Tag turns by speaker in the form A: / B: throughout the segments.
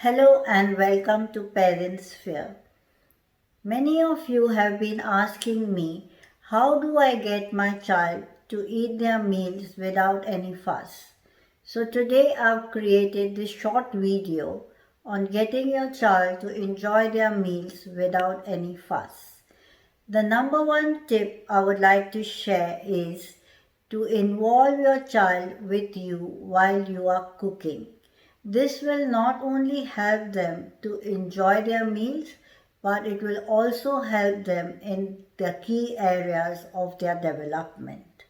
A: Hello and welcome to Parents Sphere. Many of you have been asking me, how do I get my child to eat their meals without any fuss? So today I've created this short video on getting your child to enjoy their meals without any fuss. The number one tip I would like to share is to involve your child with you while you are cooking. This will not only help them to enjoy their meals, but it will also help them in the key areas of their development.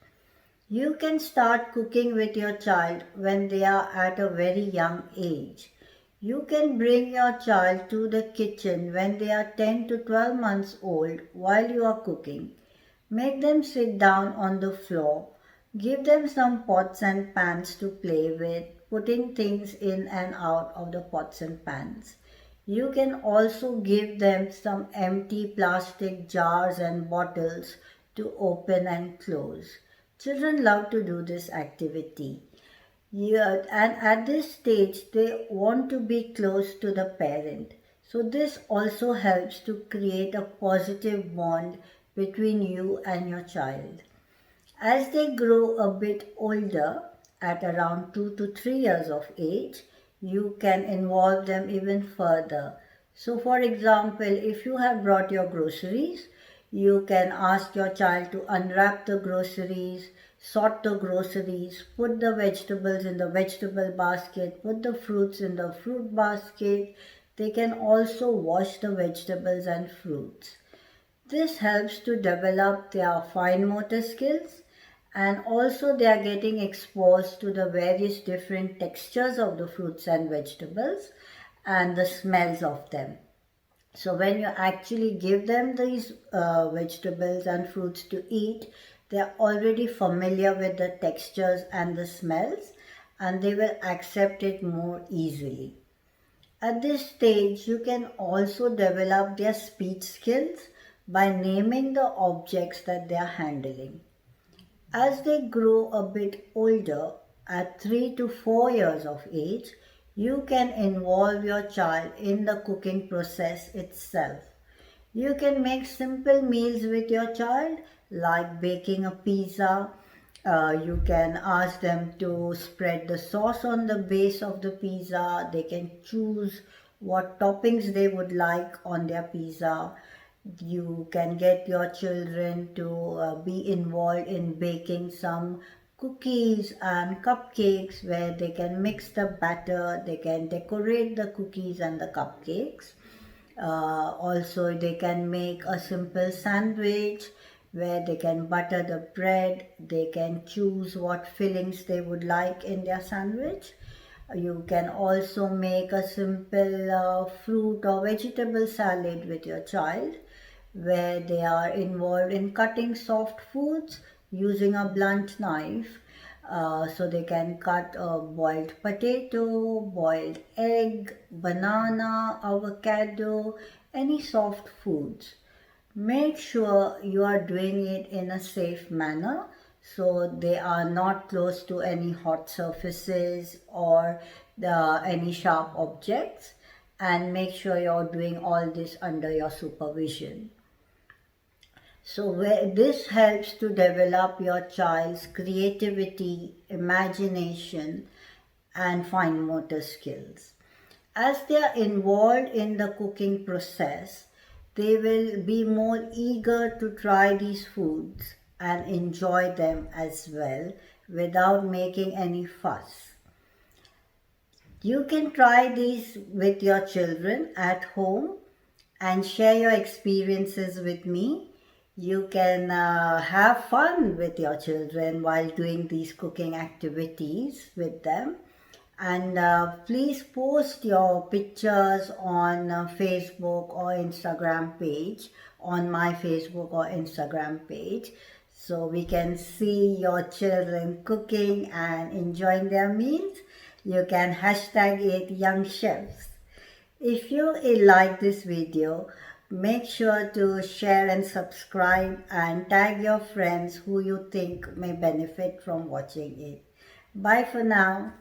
A: You can start cooking with your child when they are at a very young age. You can bring your child to the kitchen when they are 10 to 12 months old while you are cooking. Make them sit down on the floor. Give them some pots and pans to play with, putting things in and out of the pots and pans. You can also give them some empty plastic jars and bottles to open and close. Children love to do this activity. Yeah, and at this stage, they want to be close to the parent. So, this also helps to create a positive bond between you and your child. As they grow a bit older, at around 2 to 3 years of age, you can involve them even further. So, for example, if you have brought your groceries, you can ask your child to unwrap the groceries, sort the groceries, put the vegetables in the vegetable basket, put the fruits in the fruit basket. They can also wash the vegetables and fruits. This helps to develop their fine motor skills, and also they are getting exposed to the various different textures of the fruits and vegetables and the smells of them. So when you actually give them these vegetables and fruits to eat, they are already familiar with the textures and the smells, and they will accept it more easily. At this stage, you can also develop their speech skills by naming the objects that they are handling. As they grow a bit older, at 3 to 4 years of age, you can involve your child in the cooking process itself. You can make simple meals with your child, like baking a pizza. You can ask them to spread the sauce on the base of the pizza. They can choose what toppings they would like on their pizza. You can get your children to be involved in baking some cookies and cupcakes where they can mix the batter, they can decorate the cookies and the cupcakes. Also, they can make a simple sandwich where they can butter the bread, they can choose what fillings they would like in their sandwich. You can also make a simple fruit or vegetable salad with your child where they are involved in cutting soft foods using a blunt knife. So they can cut a boiled potato, boiled egg, banana, avocado, any soft foods. Make sure you are doing it in a safe manner so they are not close to any hot surfaces or any sharp objects, and make sure you're doing all this under your supervision. So this helps to develop your child's creativity, imagination, and fine motor skills. As they are involved in the cooking process, they will be more eager to try these foods and enjoy them as well without making any fuss. You can try these with your children at home and share your experiences with me. You can have fun with your children while doing these cooking activities with them. And please post your pictures on Facebook or Instagram page, on my Facebook or Instagram page, so we can see your children cooking and enjoying their meals. You can hashtag it Young Chefs. If you like this video, make sure to share and subscribe and tag your friends who you think may benefit from watching it. Bye for now.